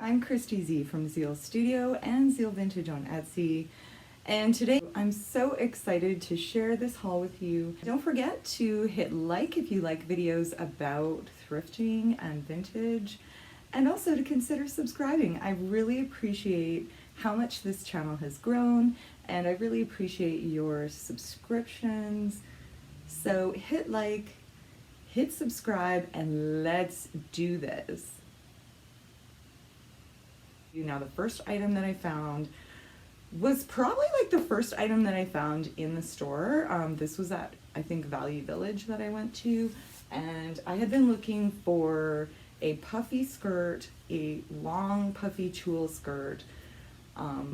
I'm Christy Z from Zeal Studio and Zeal Vintage on Etsy. And today I'm so excited to share this haul with you. Don't forget to hit like if you like videos about thrifting and vintage, and also to consider subscribing. I really appreciate how much this channel has grown, and I really appreciate your subscriptions. So hit like, hit subscribe, and let's do this. Now, the first item that I found was probably like the first item that I found in the store. This was at, I think, Value Village that I went to, and I had been looking for a puffy skirt, a long puffy tulle skirt,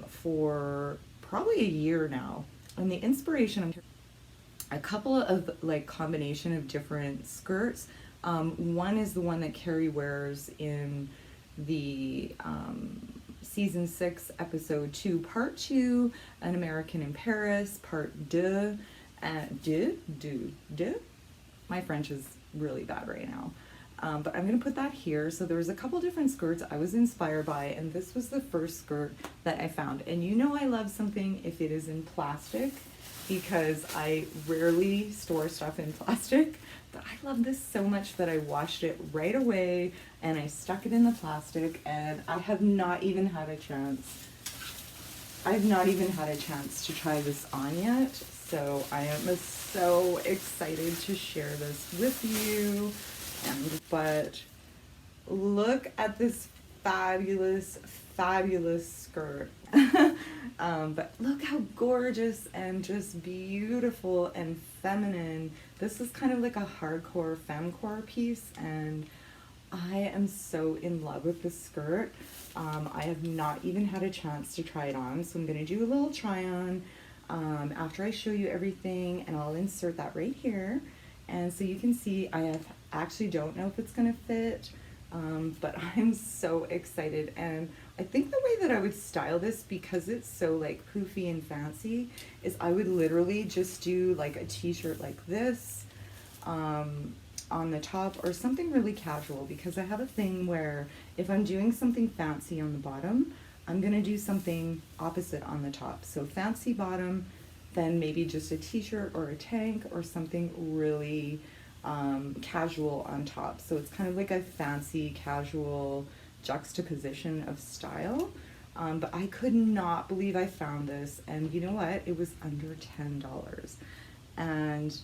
for probably a year now. And the inspiration, a couple of like combination of different skirts. One is the one that Carrie wears in the season 6 episode 2 part 2, An American in Paris part 2. My French is really bad right now, but I'm gonna put that here. So there was a couple different skirts I was inspired by, and this was the first skirt that I found. And you know I love something if it is in plastic, because I rarely store stuff in plastic, but I love this so much that I washed it right away and I stuck it in the plastic, and I have not even had a chance. I've not even had a chance to try this on yet, so I am so excited to share this with you. But look at this fabulous, fabulous skirt. But look how gorgeous and just beautiful and feminine. This is kind of like a hardcore femcore piece, and I am so in love with this skirt. I have not even had a chance to try it on, so I'm going to do a little try on after I show you everything, and I'll insert that right here. And so you can see I actually don't know if it's going to fit, but I'm so excited. And I think the way that I would style this, because it's so like poofy and fancy, is I would literally just do like a t-shirt like this on the top, or something really casual, because I have a thing where if I'm doing something fancy on the bottom, I'm gonna do something opposite on the top. So fancy bottom, then maybe just a t-shirt or a tank or something really casual on top. So it's kind of like a fancy casual juxtaposition of style. But I could not believe I found this, and you know what? It was under $10. And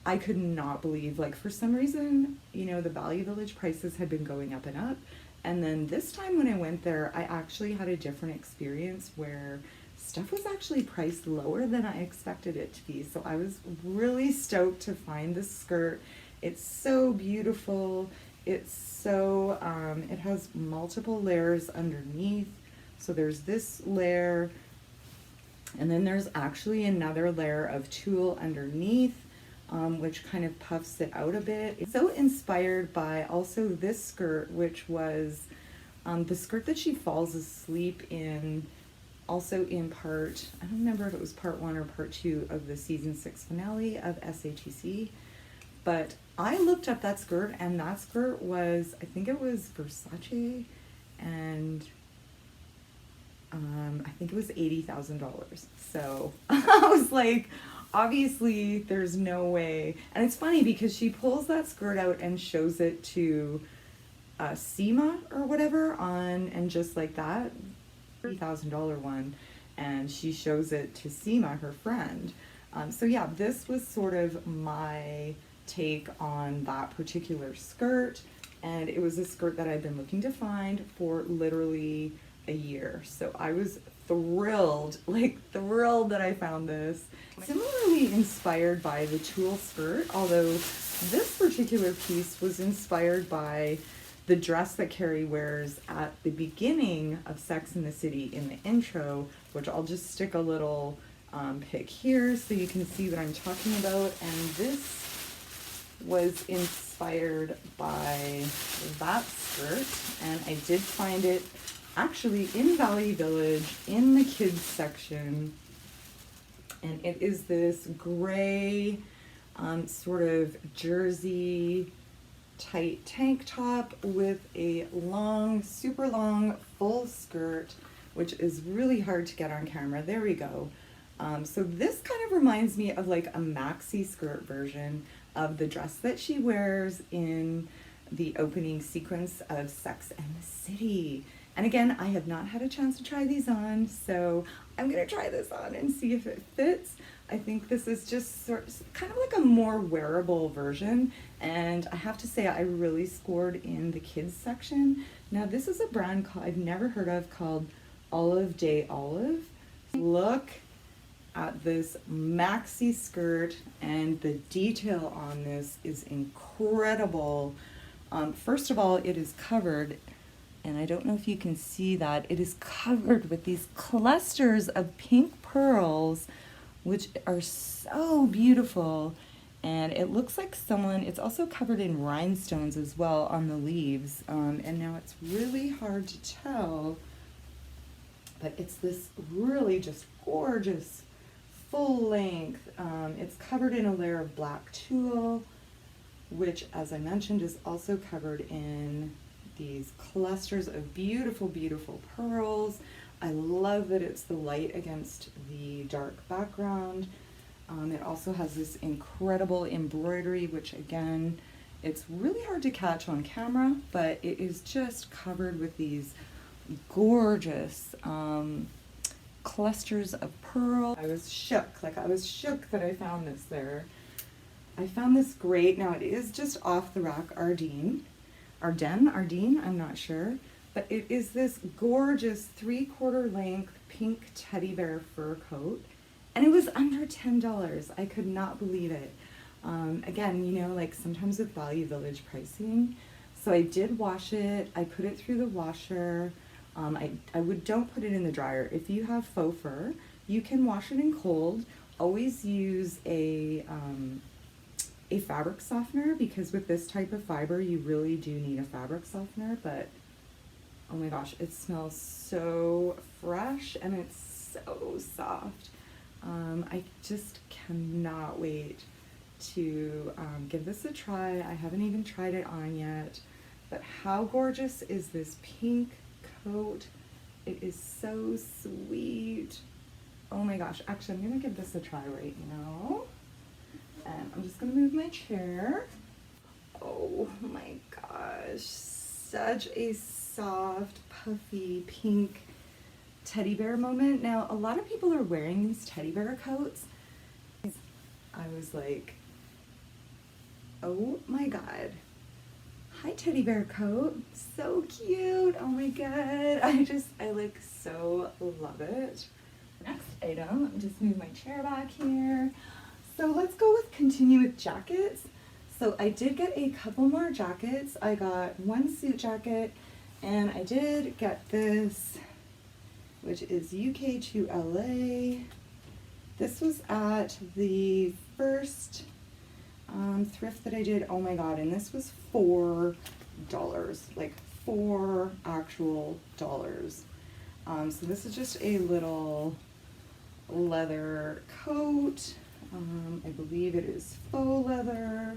I could not believe, like, for some reason, you know, the Value Village prices had been going up and up. And then this time when I went there, I actually had a different experience where stuff was actually priced lower than I expected it to be. So I was really stoked to find this skirt. It's so beautiful. It's so, it has multiple layers underneath. So there's this layer, and then there's actually another layer of tulle underneath, which kind of puffs it out a bit. It's so inspired by also this skirt, which was the skirt that she falls asleep in, also in part, I don't remember if it was part 1 or part 2 of the season 6 finale of SATC, but I looked up that skirt, and that skirt was, I think it was Versace, and I think it was $80,000. So I was like, obviously there's no way. And it's funny because she pulls that skirt out and shows it to Seema or whatever on, and just like that $30,000 one, and she shows it to Seema, her friend. So yeah, this was sort of my take on that particular skirt, and it was a skirt that I've been looking to find for literally a year. So I was thrilled, like thrilled that I found this. Similarly inspired by the tulle skirt, although this particular piece was inspired by the dress that Carrie wears at the beginning of Sex and the City in the intro, which I'll just stick a little pic here so you can see what I'm talking about. And this was inspired by that skirt, and I did find it actually in Value Village in the kids section, and it is this gray sort of jersey tight tank top with a long, super long full skirt, which is really hard to get on camera. There we go. So this kind of reminds me of like a maxi skirt version of the dress that she wears in the opening sequence of Sex and the City. And again, I have not had a chance to try these on, so I'm gonna try this on and see if it fits. I think this is just kind of like a more wearable version, and I have to say I really scored in the kids section. Now this is a brand I've never heard of called Olive Day Olive. Look at this maxi skirt, and the detail on this is incredible. First of all, it is covered, and I don't know if you can see that, it is covered with these clusters of pink pearls, which are so beautiful. And it looks like it's also covered in rhinestones as well on the leaves. And now it's really hard to tell, but it's this really just gorgeous full length. It's covered in a layer of black tulle, which, as I mentioned, is also covered in these clusters of beautiful, beautiful pearls. I love that it's the light against the dark background. It also has this incredible embroidery, which again, it's really hard to catch on camera, but it is just covered with these gorgeous clusters of pearl. I was shook that I found this there. I found this great. Now it is just off the rack Ardeen, I'm not sure, but it is this gorgeous 3/4 length pink teddy bear fur coat, and it was under $10. I could not believe it. Again, you know, like sometimes with Value Village pricing. So I did wash it. I put it through the washer. Don't put it in the dryer. If you have faux fur, you can wash it in cold. Always use a fabric softener, because with this type of fiber, you really do need a fabric softener. But oh my gosh, it smells so fresh and it's so soft. I just cannot wait to give this a try. I haven't even tried it on yet, but how gorgeous is this pink coat? It is so sweet. Oh my gosh, actually I'm gonna give this a try right now. And I'm just gonna move my chair. Oh my gosh, such a soft, puffy, pink teddy bear moment. Now, a lot of people are wearing these teddy bear coats. I was like, oh my God. Hi, teddy bear coat. So cute. Oh my God. I like so love it. Next item, just move my chair back here. So let's continue with jackets. So I did get a couple more jackets. I got one suit jacket, and I did get this, which is UK to LA. This was at the first thrift that I did. Oh my God, and this was $4, like $4 actual dollars. So this is just a little leather coat. I believe it is faux leather.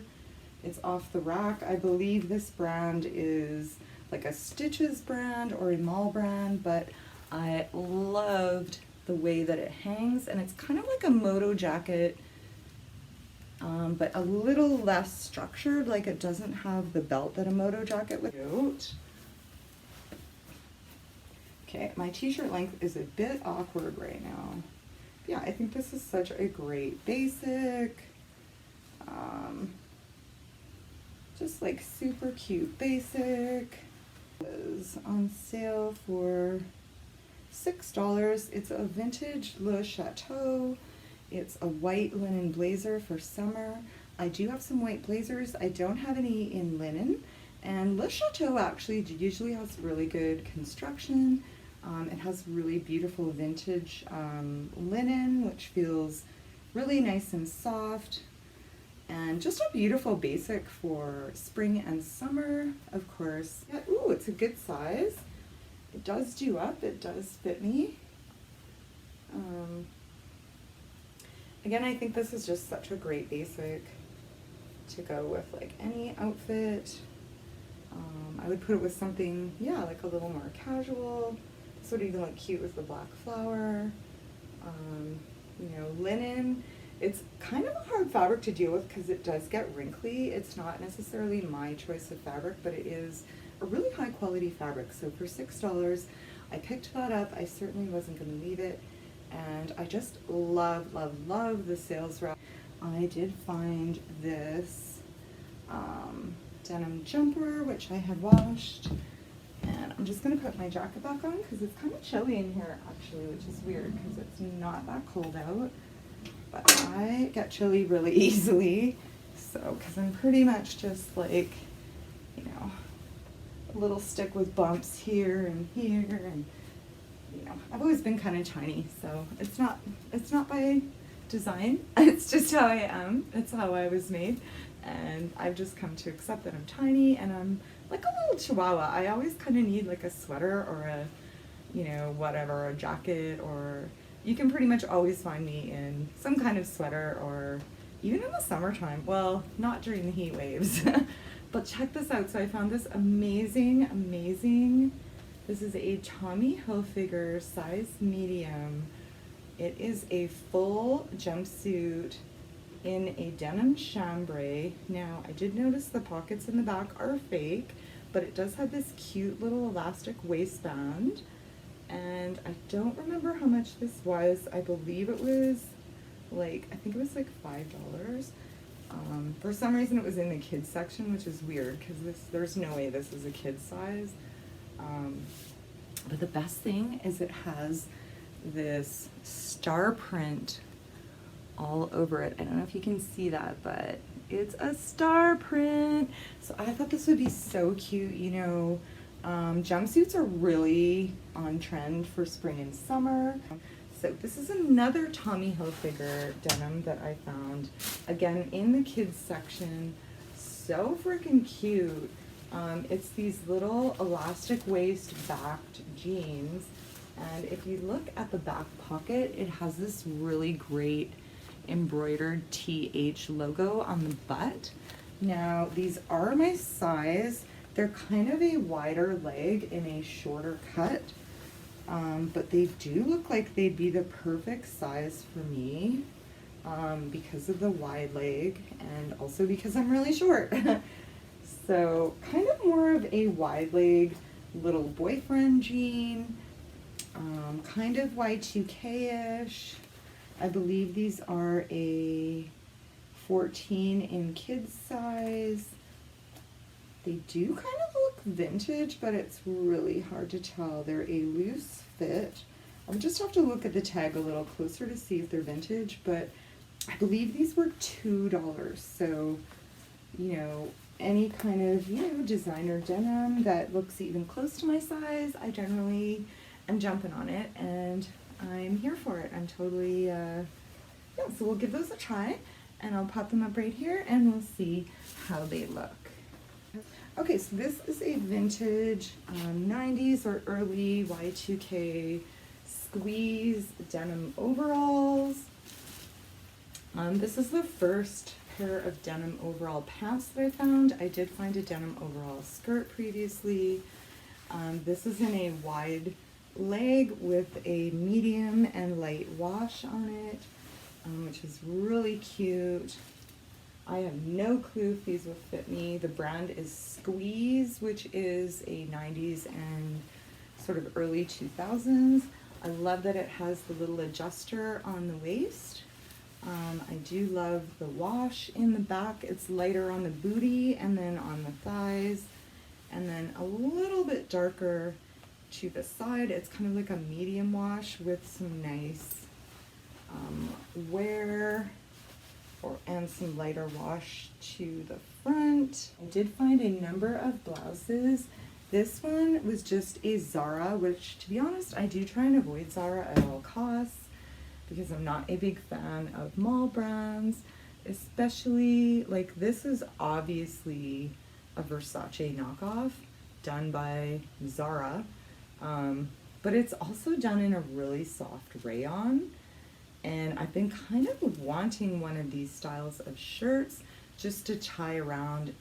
It's off the rack. I believe this brand is like a Stitches brand or a mall brand, but I loved the way that it hangs, and it's kind of like a moto jacket, but a little less structured. Like, it doesn't have the belt that a moto jacket would. Okay, my t-shirt length is a bit awkward right now. Yeah, I think this is such a great basic, just like super cute basic. It is on sale for $6. It's a vintage Le Chateau. It's a white linen blazer for summer. I do have some white blazers. I don't have any in linen. And Le Chateau actually usually has really good construction. It has really beautiful vintage linen, which feels really nice and soft. And just a beautiful basic for spring and summer, of course. Yeah, ooh, it's a good size. It does do up, it does fit me. Again, I think this is just such a great basic to go with like any outfit. I would put it with something, yeah, like a little more casual. This would even look cute with the black flower. You know, linen. It's kind of a hard fabric to deal with because it does get wrinkly. It's not necessarily my choice of fabric, but it is a really high quality fabric. So for $6, I picked that up. I certainly wasn't going to leave it. And I just love, love, love the sales wrap. I did find this denim jumper, which I had washed. And I'm just going to put my jacket back on because it's kind of chilly in here actually, which is weird because it's not that cold out. But I get chilly really easily. So, because I'm pretty much just like, you know, a little stick with bumps here and here, and you know, I've always been kind of tiny, so it's not by design. It's just how I am. It's how I was made, and I've just come to accept that I'm tiny and I'm like a little chihuahua. I always kind of need like a sweater or a, you know, whatever, a jacket, or you can pretty much always find me in some kind of sweater, or even in the summertime. Well, not during the heat waves. But check this out. So I found this amazing, this is a Tommy Hilfiger size medium. It is a full jumpsuit in a denim chambray. Now, I did notice the pockets in the back are fake, but it does have this cute little elastic waistband. And I don't remember how much this was. I believe it was like, I think it was like $5. For some reason it was in the kids section, which is weird because there's no way this is a kid's size. But the best thing is it has this star print all over it. I don't know if you can see that, but it's a star print. So I thought this would be so cute. You know, jumpsuits are really on trend for spring and summer. So this is another Tommy Hilfiger denim that I found, again, in the kids section. So freaking cute. It's these little elastic waist backed jeans. And if you look at the back pocket, it has this really great embroidered TH logo on the butt. Now, these are my size. They're kind of a wider leg in a shorter cut. But they do look like they'd be the perfect size for me because of the wide leg and also because I'm really short. So kind of more of a wide leg little boyfriend jean, kind of Y2K-ish. I believe these are a 14 in kids size. They do kind of look vintage, but it's really hard to tell. They're a loose fit. I'll just have to look at the tag a little closer to see if they're vintage, but I believe these were $2. So, you know, any kind of, you know, designer denim that looks even close to my size, I generally am jumping on it, and I'm here for it. I'm totally, yeah, so we'll give those a try, and I'll pop them up right here, and we'll see how they look. Okay, so this is a vintage 90s or early Y2K squeeze denim overalls. This is the first pair of denim overall pants that I found. I did find a denim overall skirt previously. This is in a wide leg with a medium and light wash on it, which is really cute. I have no clue if these will fit me. The brand is Squeeze, which is a 90s and sort of early 2000s. I love that it has the little adjuster on the waist. I do love the wash in the back. It's lighter on the booty and then on the thighs, and then a little bit darker to the side. It's kind of like a medium wash with some nice wear. And some lighter wash to the front. I did find a number of blouses. This one was just a Zara, which, to be honest, I do try and avoid Zara at all costs because I'm not a big fan of mall brands, especially, like, this is obviously a Versace knockoff done by Zara, but it's also done in a really soft rayon. And I've been kind of wanting one of these styles of shirts, just to tie around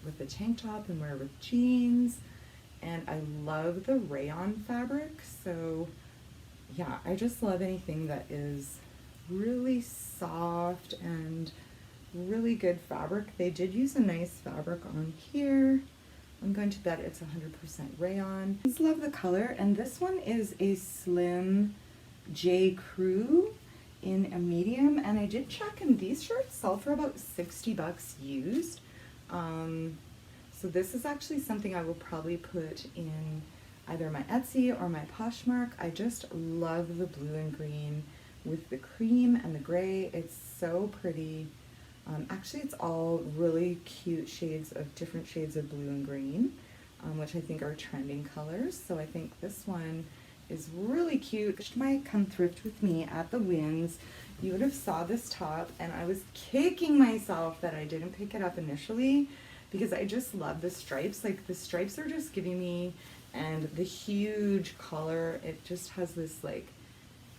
with a tank top and wear with jeans. And I love the rayon fabric, so yeah, I just love anything that is really soft and really good fabric. They did use a nice fabric on here. I'm going to bet it's 100% rayon. I just love the color, and this one is a slim J. Crew in a medium, and I did check, and these shirts sell for about 60 bucks used. So this is actually something I will probably put in either my Etsy or my Poshmark. I just love the blue and green with the cream and the gray. It's so pretty. Actually, it's all really cute shades of different shades of blue and green, which I think are trending colors. So I think this one is really cute. You might come thrift with me at the Winds. You would have saw this top, and I was kicking myself that I didn't pick it up initially, because I just love the stripes. Like, the stripes are just giving me, and the huge collar, it just has this, like,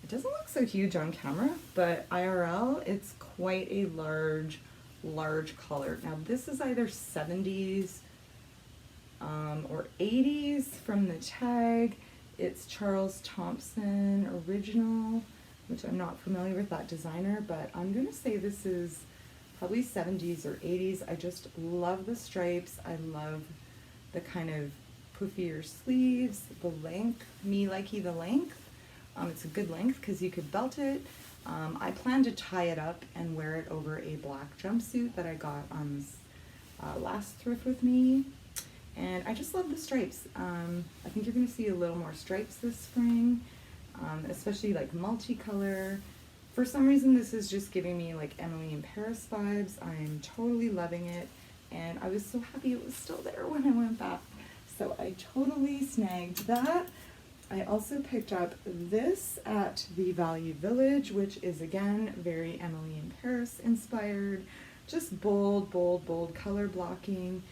it doesn't look so huge on camera, but IRL, it's quite a large collar. Now this is either 70s or 80s from the tag. It's Charles Thompson original, which I'm not familiar with that designer, but I'm gonna say this is probably 70s or 80s. I just love the stripes. I love the kind of poofier sleeves, the length, me likey the length. It's a good length because you could belt it. I plan to tie it up and wear it over a black jumpsuit that I got on last thrift with me. And I just love the stripes. I think you're gonna see a little more stripes this spring, especially like multicolor. For some reason, this is just giving me like Emily in Paris vibes. I'm totally loving it, and I was so happy it was still there when I went back. So I totally snagged that. I also picked up this at the Value Village, which is again very Emily in Paris inspired. Just bold color blocking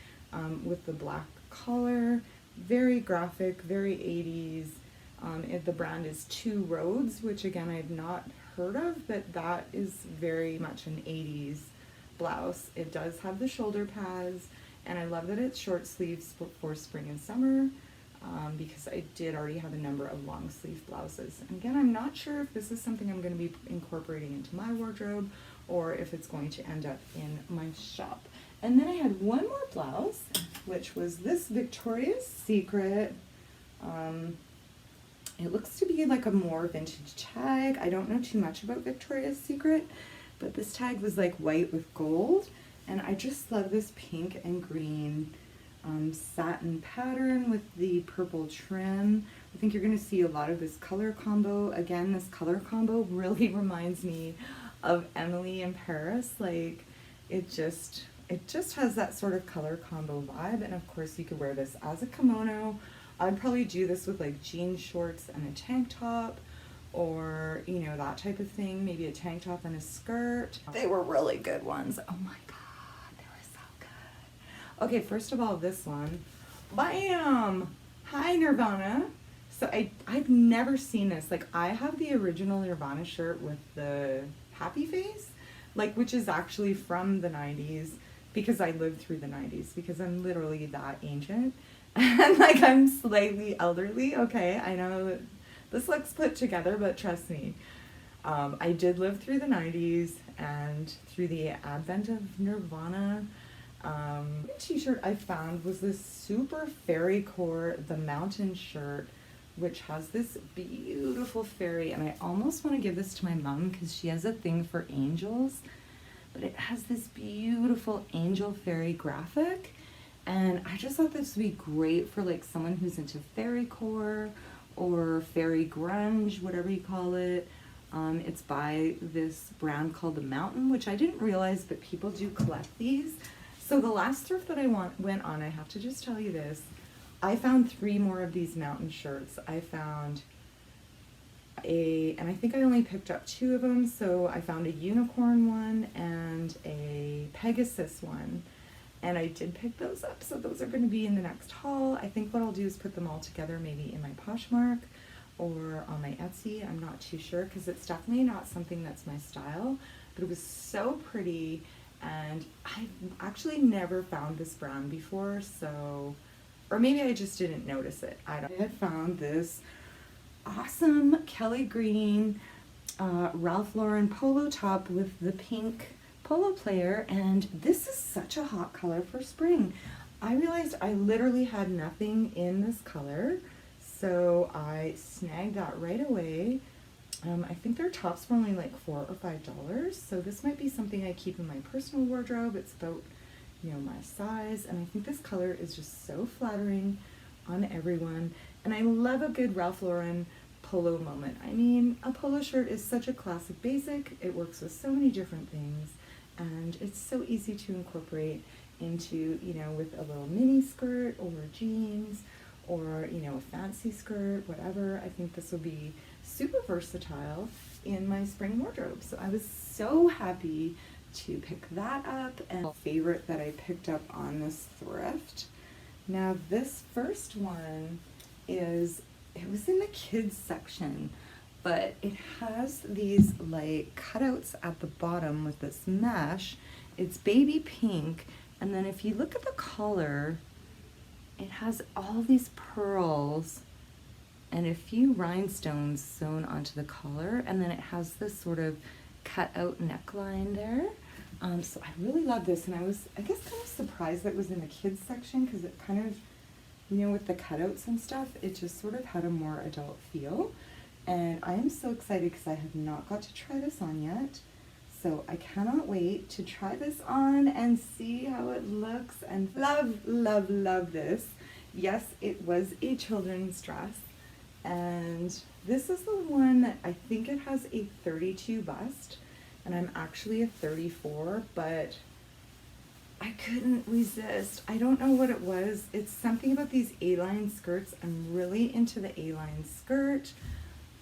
with the black collar. Very graphic, very 80s. The brand is Two Roads, which again I've not heard of, but that is very much an 80s blouse. It does have the shoulder pads, and I love that it's short sleeves for spring and summer, because I did already have a number of long sleeve blouses. And again, I'm not sure if this is something I'm going to be incorporating into my wardrobe or if it's going to end up in my shop. And then I had one more blouse, which was this Victoria's Secret. It looks to be like a more vintage tag. I don't know too much about Victoria's Secret, but this tag was like white with gold, and I just love this pink and green satin pattern with the purple trim. I think you're going to see a lot of this color combo. Again, this color combo really reminds me of Emily in Paris. Like, it just has that sort of color combo vibe. And of course you could wear this as a kimono. I'd probably do this with like jean shorts and a tank top, or you know, that type of thing. Maybe a tank top and a skirt. They were really good ones. Oh my god, they were so good. Okay, first of all, this one, bam! Hi Nirvana. So I've never seen this. Like, I have the original Nirvana shirt with the happy face, like, which is actually from the 90s, because I lived through the 90s, because I'm literally that ancient. And like, I'm slightly elderly, okay? I know that this looks put together, but trust me, I did live through the 90s and through the advent of Nirvana. T-shirt I found was this super fairy core, the mountain shirt, which has this beautiful fairy, and I almost want to give this to my mom because she has a thing for angels, but it has this beautiful angel fairy graphic. And I just thought this would be great for like someone who's into fairycore or fairy grunge, whatever you call it. It's by this brand called The Mountain, which I didn't realize, but people do collect these. So the last thrift that I went on, I have to just tell you this, I found 3 more of these mountain shirts. I found and I think I only picked up 2 of them. So I found a unicorn one and a Pegasus one. And I did pick those up, so those are going to be in the next haul. I think what I'll do is put them all together, maybe in my Poshmark or on my Etsy. I'm not too sure, because it's definitely not something that's my style, but it was so pretty, And I've actually never found this brand before, so, or maybe I just didn't notice it. I had found this awesome Kelly green Ralph Lauren polo top with the pink polo player, and this is such a hot color for spring. I realized I literally had nothing in this color, so I snagged that right away. I think their tops were only like $4 or $5, so this might be something I keep in my personal wardrobe. It's about, you know, my size, and I think this color is just so flattering on everyone. And I love a good Ralph Lauren polo moment. I mean, a polo shirt is such a classic basic. It works with so many different things, and it's so easy to incorporate into, you know, with a little mini skirt or jeans or, you know, a fancy skirt, whatever. I think this will be super versatile in my spring wardrobe. So I was so happy to pick that up. And favorite that I picked up on this thrift. Now this first one is, it was in the kids section, but it has these like cutouts at the bottom with this mesh. It's baby pink, and then if you look at the collar, it has all these pearls and a few rhinestones sewn onto the collar, and then it has this sort of cut out neckline there. So I really love this, and I was, I guess, kind of surprised that it was in the kids section, because it kind of, you know, with the cutouts and stuff, it just sort of had a more adult feel. And I am so excited because I have not got to try this on yet. So I cannot wait to try this on and see how it looks, and love, love, love this. Yes, it was a children's dress, and this is the one that I think it has a 32 bust, and I'm actually a 34, but I couldn't resist. I don't know what it was. It's something about these A-line skirts. I'm really into the A-line skirt.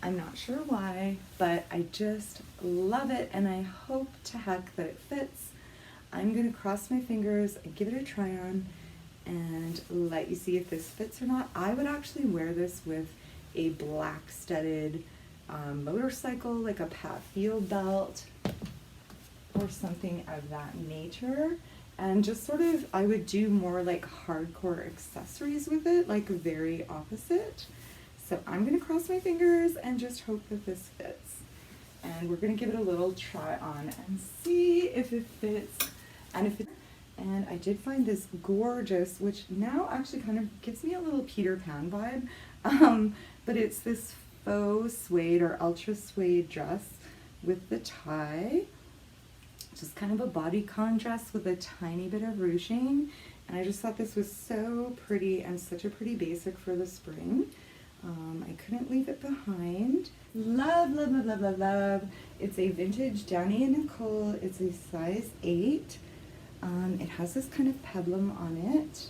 I'm not sure why, but I just love it, and I hope to heck that it fits. I'm gonna cross my fingers, give it a try on, and let you see if this fits or not. I would actually wear this with a black studded motorcycle, like a Pat Field belt or something of that nature. And just sort of, I would do more like hardcore accessories with it, like very opposite. So I'm gonna cross my fingers and just hope that this fits. And we're gonna give it a little try on and see if it fits. And I did find this gorgeous, which now actually kind of gives me a little Peter Pan vibe. But it's this faux suede or ultra suede dress with the tie. Just kind of a bodycon dress with a tiny bit of ruching. And I just thought this was so pretty and such a pretty basic for the spring. I couldn't leave it behind. Love, love, love, love, love, love. It's a vintage Downey & Nicole. It's a size 8. It has this kind of peplum on it.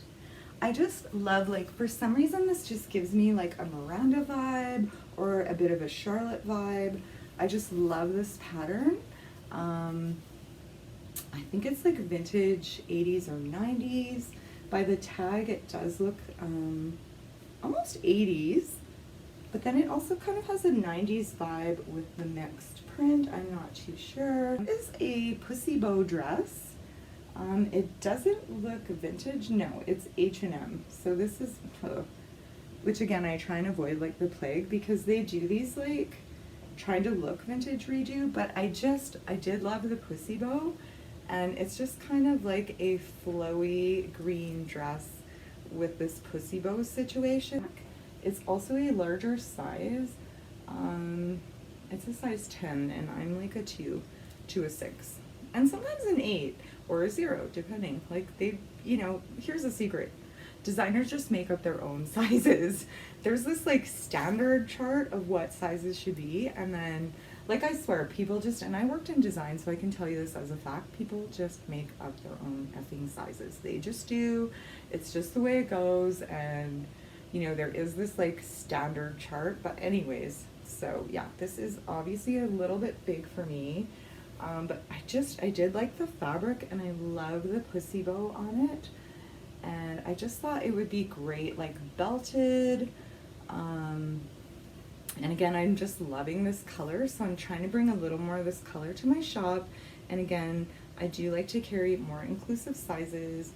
I just love, like, for some reason this just gives me like a Miranda vibe or a bit of a Charlotte vibe. I just love this pattern. I think it's like vintage 80s or 90s. By the tag it does look almost 80s, but then it also kind of has a 90s vibe with the mixed print. I'm not too sure. It is a pussy bow dress. It doesn't look vintage. No, it's H&M. So this is, which again, I try and avoid like the plague, because they do these like trying to look vintage redo, but I did love the pussy bow, and it's just kind of like a flowy green dress with this pussy bow situation. It's also a larger size. It's a size 10, and I'm like a 2 to a 6, and sometimes an 8 or a 0, depending. Like, they, you know, here's a secret. Designers just make up their own sizes. There's this like standard chart of what sizes should be, and then, like, I swear, people just, and I worked in design, so I can tell you this as a fact, people just make up their own effing sizes. They just do. It's just the way it goes, and, you know, there is this like standard chart, but anyways, so yeah, this is obviously a little bit big for me, but I did like the fabric, and I love the pussy bow on it, and I just thought it would be great, like belted, and again, I'm just loving this color, so I'm trying to bring a little more of this color to my shop. And again, I do like to carry more inclusive sizes.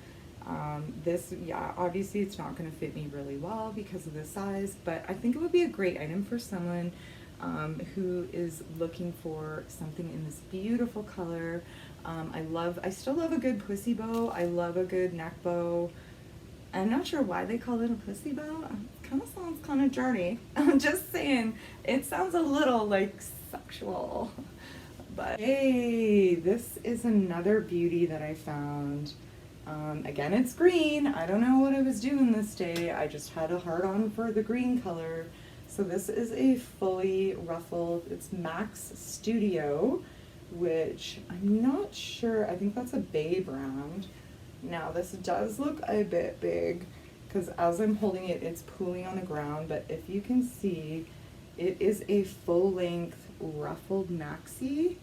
This, yeah, obviously it's not going to fit me really well because of the size, but I think it would be a great item for someone who is looking for something in this beautiful color. I still love a good pussy bow. I love a good neck bow. I'm not sure why they call it a pussy bow. It kind of sounds kind of dirty. I'm just saying, it sounds a little like sexual. But hey, this is another beauty that I found. Again, it's green. I don't know what I was doing this day. I just had a heart on for the green color. So this is a fully ruffled, it's Max Studio, which I'm not sure, I think that's a Bay brand. Now this does look a bit big because as I'm holding it, it's pooling on the ground, but if you can see, it is a full length ruffled maxi.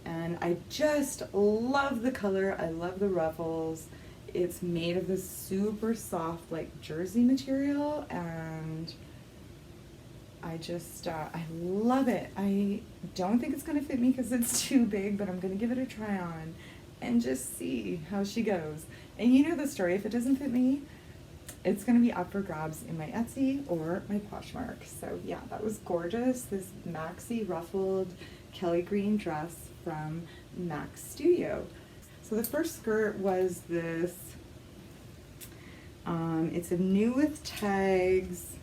And I just love the color. I love the ruffles. It's made of this super soft like jersey material, and I just, I love it. I don't think it's gonna fit me because it's too big, but I'm gonna give it a try on and just see how she goes. And you know the story, if it doesn't fit me, it's gonna be up for grabs in my Etsy or my Poshmark. So yeah, that was gorgeous. This maxi ruffled Kelly green dress from Max Studio. So the first skirt was this, it's a new with tags,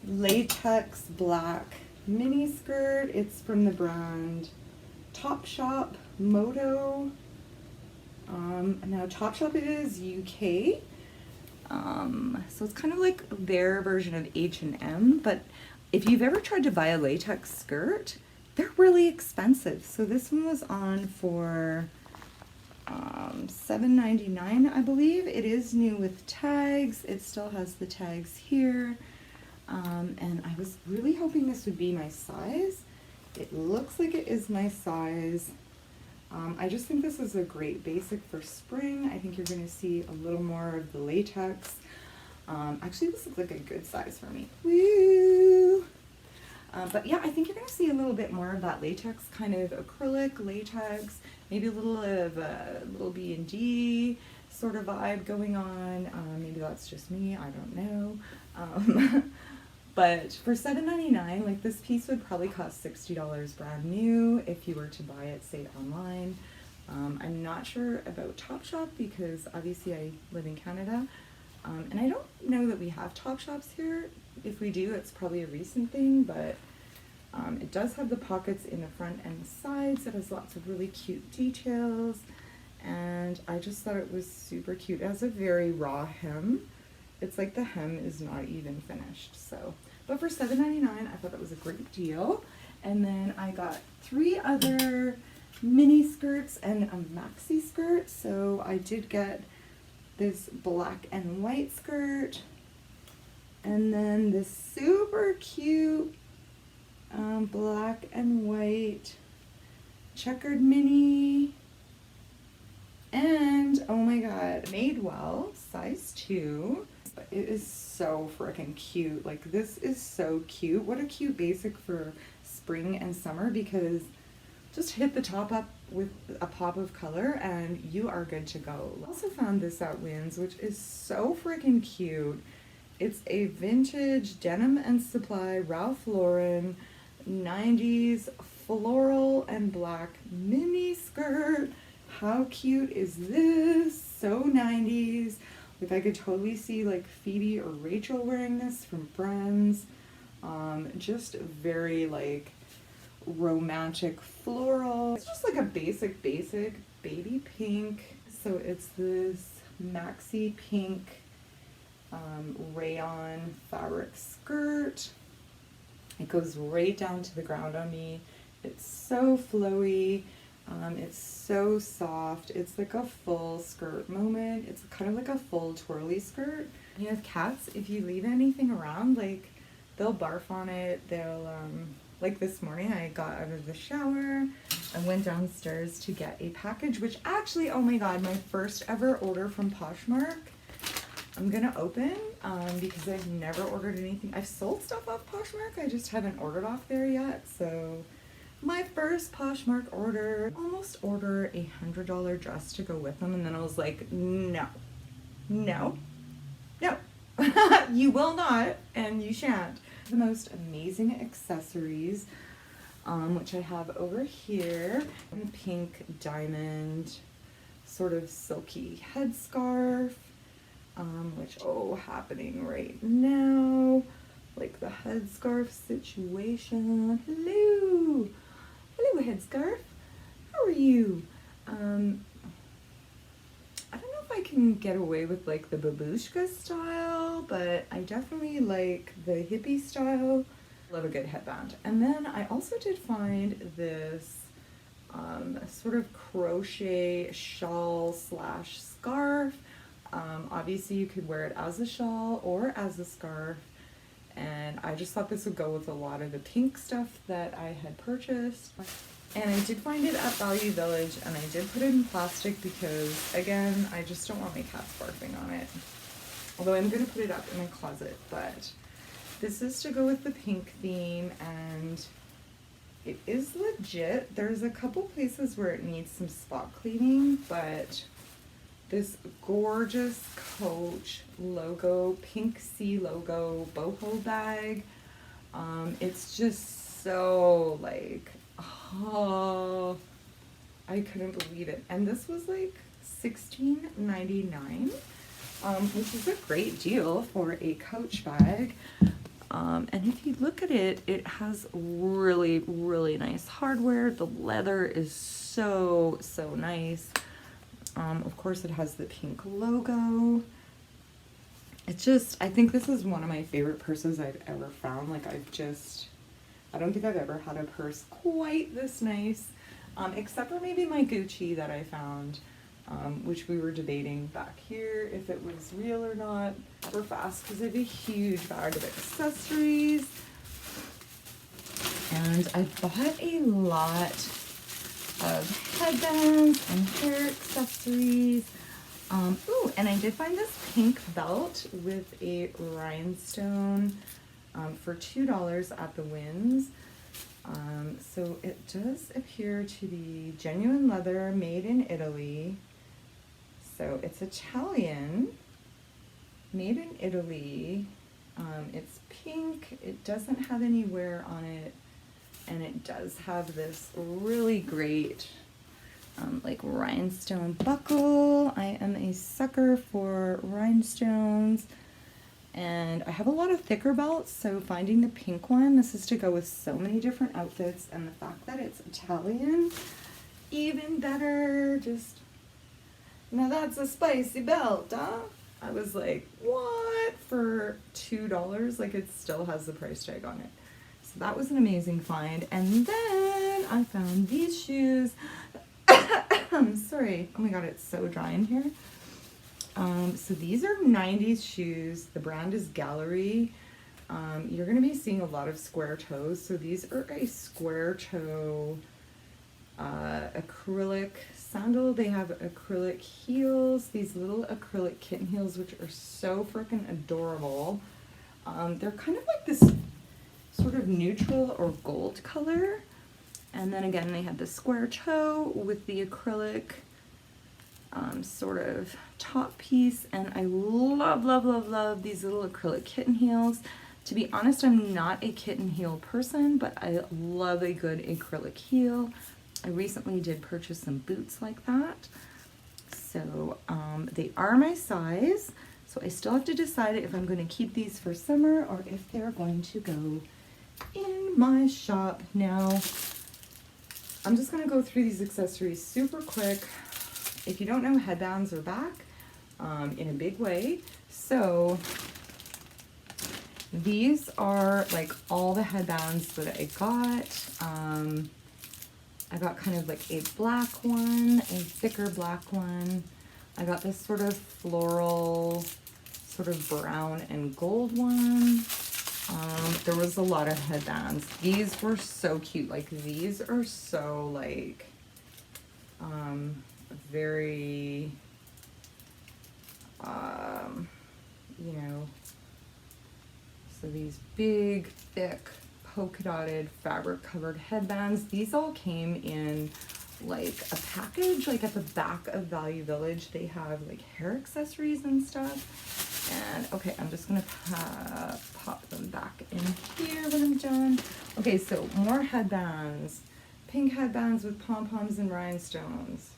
latex black mini skirt. It's from the brand Topshop Moto. Now Topshop is UK. So it's kind of like their version of H&M, but if you've ever tried to buy a latex skirt, they're really expensive. So this one was on for $7.99, I believe. It is new with tags. It still has the tags here. And I was really hoping this would be my size. It looks like it is my size. I just think this is a great basic for spring. I think you're going to see a little more of the latex. Actually, this looks like a good size for me. Woo! But yeah, I think you're going to see a little bit more of that latex, kind of acrylic latex, maybe a little of a little B&D sort of vibe going on. Maybe that's just me, I don't know. But for $7.99, like this piece would probably cost $60 brand new if you were to buy it, say, online. I'm not sure about Topshop because obviously I live in Canada. And I don't know that we have Topshops here. If we do, it's probably a recent thing, but it does have the pockets in the front and the sides. It has lots of really cute details, and I just thought it was super cute. It has a very raw hem. It's like the hem is not even finished. So, but for $7.99, I thought that was a great deal. And then I got 3 other mini skirts and a maxi skirt. So I did get this black and white skirt, and then this super cute black and white checkered mini, and oh my god, Madewell size 2. It is so freaking cute. Like, this is so cute. What a cute basic for spring and summer, because just hit the top up with a pop of color and you are good to go. I also found this at Wynn's, which is so freaking cute. It's a vintage Denim and Supply Ralph Lauren 90s floral and black mini skirt. How cute is this? So 90s. Like, I could totally see like Phoebe or Rachel wearing this from Friends. Just very like romantic floral. It's just like a basic baby pink. So it's this maxi pink rayon fabric skirt. It goes right down to the ground on me. It's so flowy. It's so soft. It's like a full skirt moment. It's kind of like a full twirly skirt. You have cats, if you leave anything around, like, they'll barf on it. They'll, like this morning I got out of the shower. I went downstairs to get a package, which actually, oh my god, my first ever order from Poshmark. I'm gonna open, because I've never ordered anything. I've sold stuff off Poshmark, I just haven't ordered off there yet, so my first Poshmark order. Almost order a $100 dress to go with them, and then I was like, no, no, no. You will not, and you shan't. The most amazing accessories, which I have over here. A pink diamond, sort of silky headscarf, which, oh, happening right now. Like the headscarf situation. Hello! Hello, headscarf. How are you? I don't know if I can get away with like the babushka style, but I definitely like the hippie style. Love a good headband. And then I also did find this sort of crochet shawl slash scarf. Obviously you could wear it as a shawl or as a scarf. And I just thought this would go with a lot of the pink stuff that I had purchased. And I did find it at Value Village, and I did put it in plastic because, again, I just don't want my cats barfing on it. Although I'm going to put it up in my closet, but this is to go with the pink theme, and it is legit. There's a couple places where it needs some spot cleaning, but this gorgeous Coach logo, pink sea logo boho bag. It's just so like, oh, I couldn't believe it. And this was like $16.99, which is a great deal for a Coach bag. And if you look at it, it has really, really nice hardware. The leather is so, so nice. Of course, it has the pink logo. It's just, I think this is one of my favorite purses I've ever found. Like, I don't think I've ever had a purse quite this nice, except for maybe my Gucci that I found, which we were debating back here if it was real or not. Super fast because I have a huge bag of accessories. And I bought a lot of headbands and hair accessories. Ooh, and I did find this pink belt with a rhinestone for $2 at the Winds. So it does appear to be genuine leather made in Italy. So it's Italian, made in Italy. It's pink. It doesn't have any wear on it. And it does have this really great like rhinestone buckle. I am a sucker for rhinestones. And I have a lot of thicker belts, so finding the pink one, this is to go with so many different outfits. And the fact that it's Italian, even better. Just, now that's a spicy belt, huh? I was like, what? For $2? Like, it still has the price tag on it. So that was an amazing find. And then I found these shoes. I'm sorry. Oh my God, it's so dry in here. So these are 90s shoes. The brand is Gallery. You're going to be seeing a lot of square toes. So these are a square toe acrylic sandal. They have acrylic heels, these little acrylic kitten heels, which are so freaking adorable. They're kind of like this sort of neutral or gold color. And then again, they have the square toe with the acrylic sort of top piece. And I love, love, love, love these little acrylic kitten heels. To be honest, I'm not a kitten heel person, but I love a good acrylic heel. I recently did purchase some boots like that. So they are my size. So I still have to decide if I'm going to keep these for summer or if they're going to go in my shop. Now, I'm just going to go through these accessories super quick. If you don't know, headbands are back in a big way. So these are like all the headbands that I got. I got kind of like a black one, a thicker black one. I got this sort of floral, sort of brown and gold one. There was a lot of headbands. These were so cute. Like, these are so like very you know, so these big thick polka dotted fabric covered headbands. These all came in like a package, like at the back of Value Village. They have like hair accessories and stuff. And okay, I'm just gonna pop them back in here when I'm done. Okay, so more headbands. Pink headbands with pom-poms and rhinestones.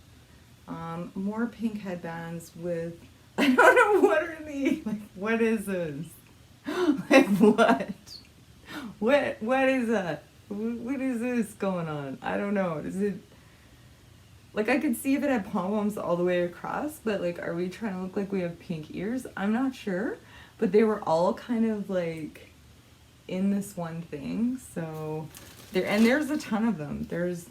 More pink headbands with, I don't know, what are these? Like, what is this? Like, what? What is that? What is this going on? I don't know. Is it, like, I could see if it had pom-poms all the way across, but, like, are we trying to look like we have pink ears? I'm not sure. But they were all kind of, like, in this one thing. So, there's a ton of them. There's,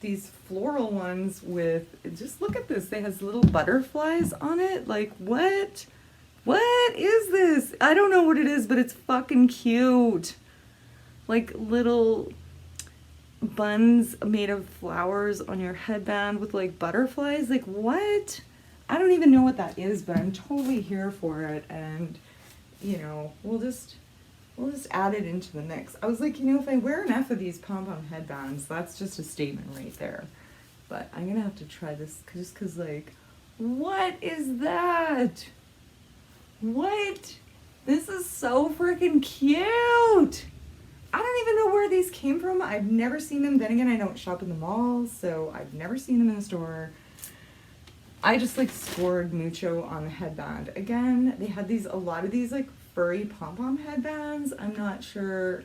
these floral ones with, just look at this. They has little butterflies on it. Like, what? What is this? I don't know what it is, but it's fucking cute. Like, little buns made of flowers on your headband with like butterflies. Like, what? I don't even know what that is, but I'm totally here for it. And you know, we'll just add it into the mix. I was like, you know, if I wear enough of these pom-pom headbands, that's just a statement right there. But I'm gonna have to try this just cause, like, what is that? What? This is so freaking cute. I don't even know where these came from. I've never seen them. Then again, I don't shop in the malls, so I've never seen them in the store. I just like scored mucho on the headband. Again, they had a lot of these like furry pom-pom headbands. I'm not sure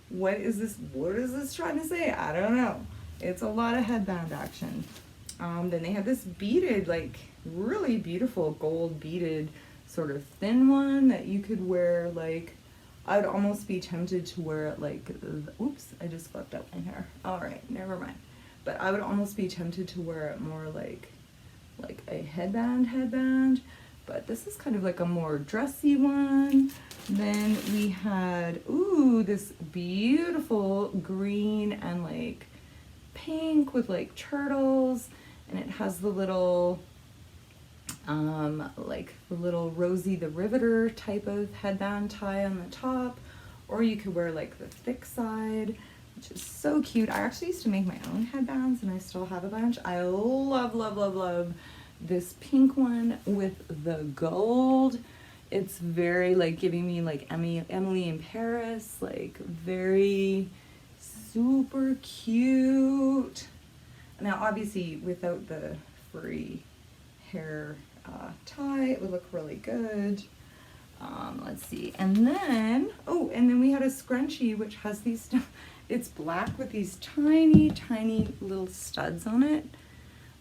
what is this trying to say? I don't know. It's a lot of headband action. Then they had this beaded, like really beautiful gold beaded sort of thin one that you could wear like, I'd almost be tempted to wear it like, oops, I just flipped up my hair. All right, never mind. But I would almost be tempted to wear it more like a headband. But this is kind of like a more dressy one. Then we had, ooh, this beautiful green and like pink with like turtles. And it has the little, like the little Rosie the Riveter type of headband tie on the top, or you could wear like the thick side, which is so cute. I actually used to make my own headbands and I still have a bunch. I love this pink one with the gold. It's very like giving me like Emily in Paris, like very super cute. Now obviously without the furry hair tie, it would look really good. Let's see, and then we had a scrunchie which has these, it's black with these tiny little studs on it.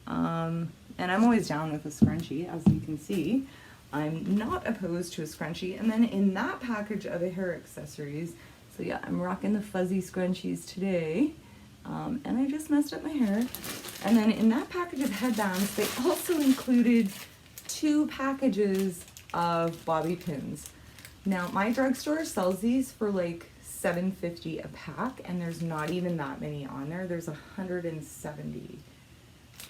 And I'm always down with a scrunchie, as you can see. I'm not opposed to a scrunchie. And then in that package of the hair accessories, so yeah, I'm rocking the fuzzy scrunchies today. And I just messed up my hair. And then in that package of headbands, they also included 2 packages of bobby pins. Now, my drugstore sells these for like $7.50 a pack, and there's not even that many on there. There's 170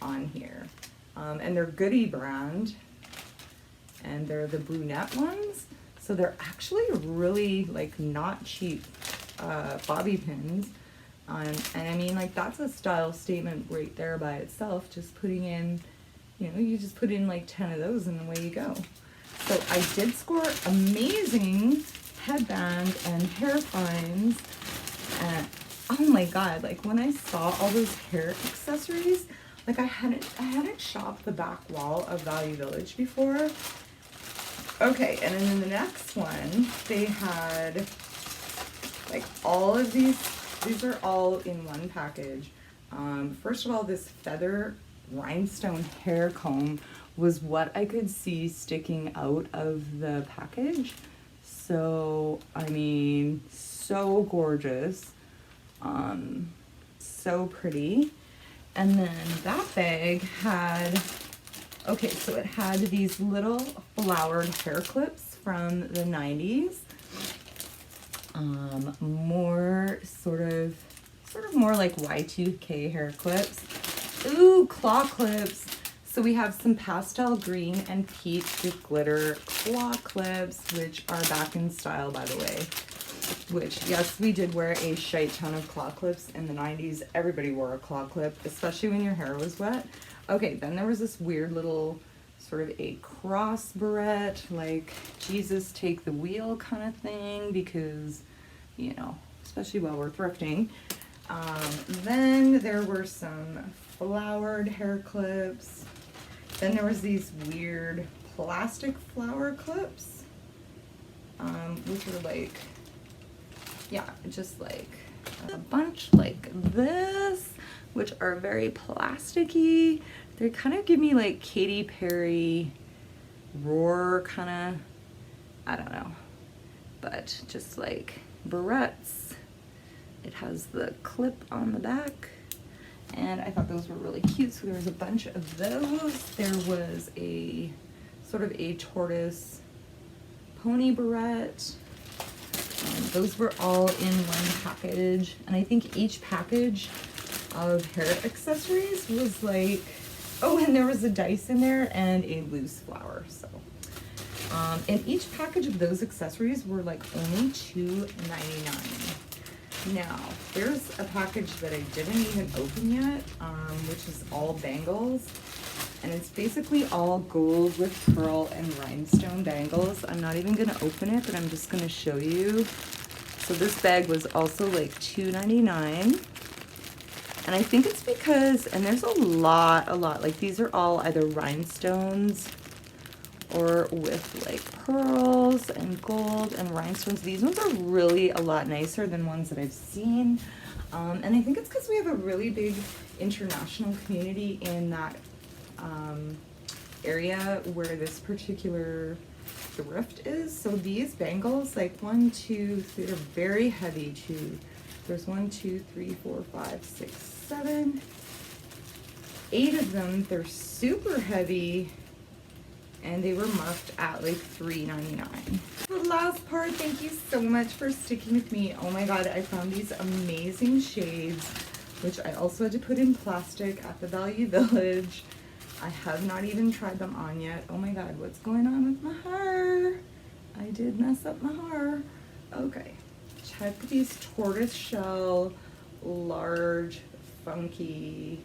on here. And they're Goody brand, and they're the brunette ones. So they're actually really like not cheap bobby pins. And I mean, like, that's a style statement right there by itself. Just putting in, you know, you just put in like 10 of those and away you go. So I did score amazing headband and hair finds. And oh my God, like when I saw all those hair accessories, like I hadn't shopped the back wall of Value Village before. Okay, and then in the next one, they had like all of these are all in one package. First of all, this feather rhinestone hair comb was what I could see sticking out of the package. So, I mean, so gorgeous, so pretty. And then that bag had, okay, so it had these little flowered hair clips from the 90s. More sort of more like Y2K hair clips. Ooh, claw clips. So we have some pastel green and peach with glitter claw clips, which are back in style, by the way. which, yes, we did wear a shite ton of claw clips in the 90s. Everybody wore a claw clip, especially when your hair was wet. Okay, then there was this weird little sort of a cross barrette, like Jesus take the wheel kind of thing, because, you know, especially while we're thrifting. Then there were some flowered hair clips. Then there was these weird plastic flower clips, which were like, yeah, just like a bunch like this, which are very plasticky. They kind of give me like Katy Perry roar kind of, I don't know, but just like barrettes. It has the clip on the back, and I thought those were really cute, so there was a bunch of those. There was a sort of a tortoise pony barrette. Those were all in one package, and I think each package of hair accessories was like, oh, and there was a dice in there and a loose flower. So and each package of those accessories were like only $2.99. Now, there's a package that I didn't even open yet, which is all bangles. And it's basically all gold with pearl and rhinestone bangles. I'm not even gonna open it, but I'm just gonna show you. So this bag was also like $2.99. And I think it's because, and there's a lot, like these are all either rhinestones or with like pearls and gold and rhinestones. These ones are really a lot nicer than ones that I've seen. And I think it's because we have a really big international community in that area where this particular thrift is. So these bangles, like 1, 2, 3, they're very heavy too. There's 1, 2, 3, 4, 5, 6, 7, 8 of them. They're super heavy, and they were marked at like $3.99. The last part, thank you so much for sticking with me. Oh my god, I found these amazing shades, which I also had to put in plastic at the Value Village. I have not even tried them on yet. Oh my god, what's going on with my hair? I did mess up my hair. Okay, check these tortoise shell, large, funky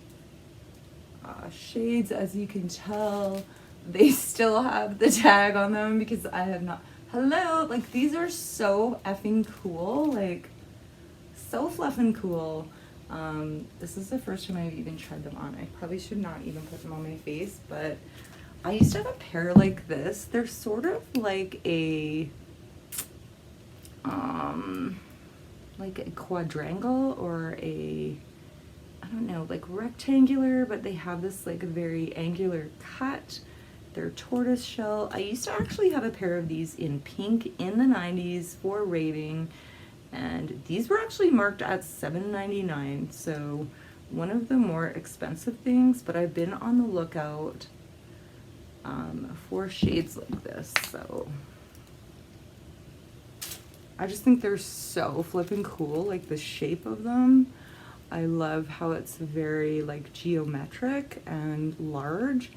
shades. As you can tell, they still have the tag on them because I have not. Hello, like these are so effing cool, like so fluffin' cool. This is the first time I've even tried them on. I probably should not even put them on my face, but I used to have a pair like this. They're sort of like a quadrangle or a, I don't know, like rectangular, but they have this like a very angular cut. They're tortoise shell. I used to actually have a pair of these in pink in the 90s for raving, and these were actually marked at $7.99, so one of the more expensive things, but I've been on the lookout for shades like this. So I just think they're so flippin' cool, like the shape of them. I love how it's very like geometric and large,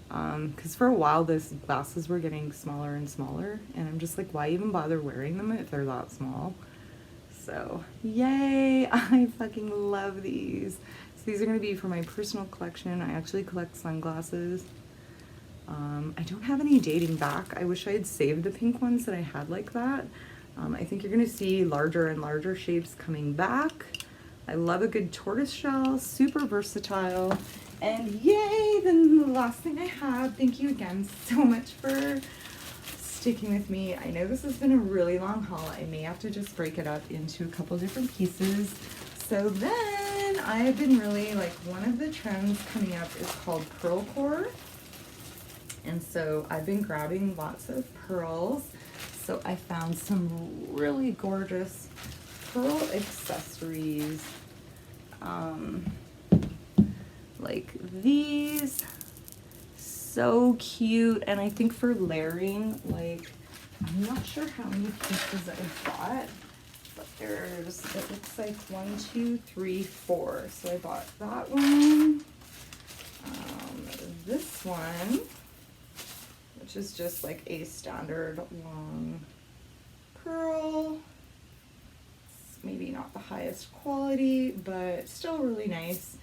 because for a while these glasses were getting smaller and smaller, and I'm just like, why even bother wearing them if they're that small? So yay, I fucking love these. So these are going to be for my personal collection. I actually collect sunglasses. I don't have any dating back. I wish I had saved the pink ones that I had like that. I think you're going to see larger and larger shapes coming back. I love a good tortoise shell, super versatile. And yay, then the last thing I have, thank you again so much for sticking with me. I know this has been a really long haul. I may have to just break it up into a couple different pieces. So then I have been really like, one of the trends coming up is called pearl core. And so I've been grabbing lots of pearls. So I found some really gorgeous pearl accessories. Like these, so cute. And I think for layering, like, I'm not sure how many pieces I bought, but there's, it looks like 1, 2, 3, 4. So I bought that one, this one, which is just like a standard long pearl. maybe not the highest quality, but still really nice.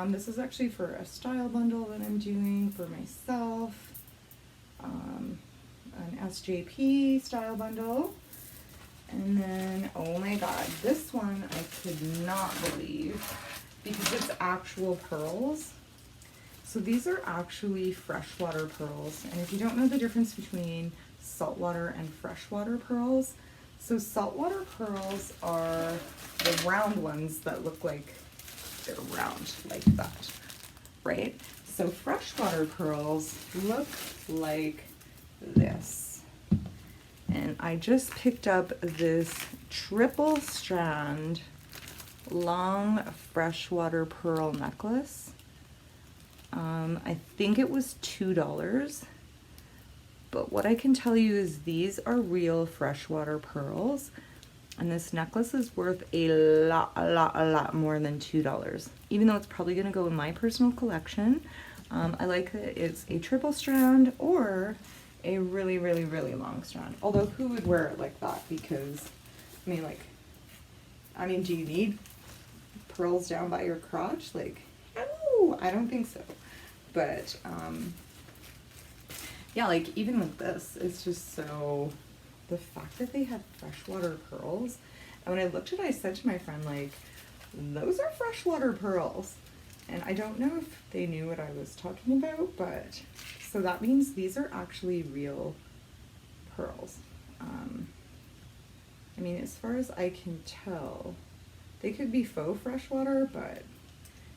This is actually for a style bundle that I'm doing for myself, an SJP style bundle. And then, oh my god, this one I could not believe because it's actual pearls. So these are actually freshwater pearls. And if you don't know the difference between saltwater and freshwater pearls, so saltwater pearls are the round ones that look like they're round like that, right? So freshwater pearls look like this. And I just picked up this triple strand long freshwater pearl necklace. I think it was $2. But what I can tell you is these are real freshwater pearls, and this necklace is worth a lot more than $2, even though it's probably going to go in my personal collection. I like that it's a triple strand or a really long strand. Although who would wear it like that? Because, do you need pearls down by your crotch? Like, no, I don't think so. But, yeah, like even with this, it's just so, the fact that they had freshwater pearls, and when I looked at it, I said to my friend, like, those are freshwater pearls. And I don't know if they knew what I was talking about, but, so that means these are actually real pearls. I mean, as far as I can tell, they could be faux freshwater, but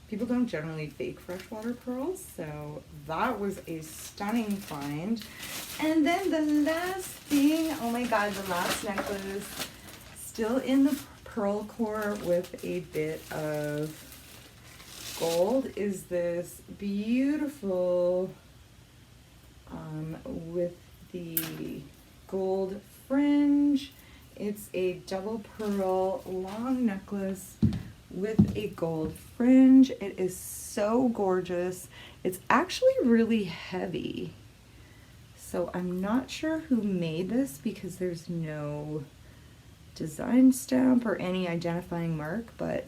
people don't generally fake freshwater pearls, so that was a stunning find. And then the last thing, oh my god, the last necklace, still in the pearl core with a bit of gold, is this beautiful, with the gold fringe. It's a double pearl long necklace with a gold fringe. It is so gorgeous. It's actually really heavy. So I'm not sure who made this because there's no design stamp or any identifying mark, but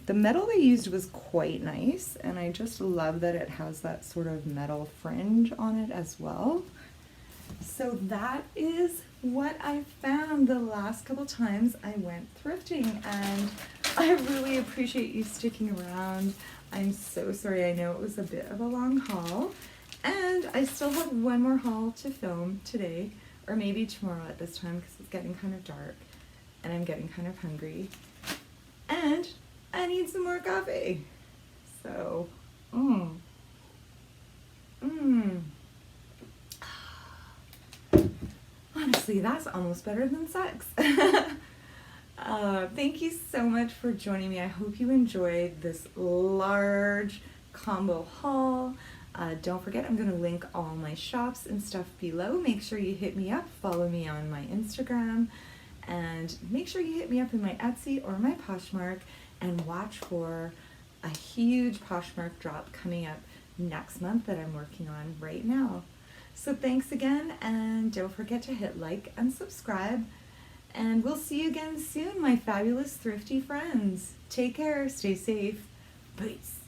the metal they used was quite nice, and I just love that it has that sort of metal fringe on it as well. So that is what I found the last couple times I went thrifting, and I really appreciate you sticking around. I'm so sorry, I know it was a bit of a long haul, and I still have one more haul to film today, or maybe tomorrow at this time because it's getting kind of dark and I'm getting kind of hungry, and I need some more coffee. So, honestly, that's almost better than sex. Thank you so much for joining me. I hope you enjoyed this large combo haul. Don't forget, I'm going to link all my shops and stuff below. Make sure you hit me up, follow me on my Instagram, and make sure you hit me up in my Etsy or my Poshmark, and watch for a huge Poshmark drop coming up next month that I'm working on right now. So thanks again, and don't forget to hit like and subscribe, and we'll see you again soon, my fabulous thrifty friends. Take care, stay safe, peace.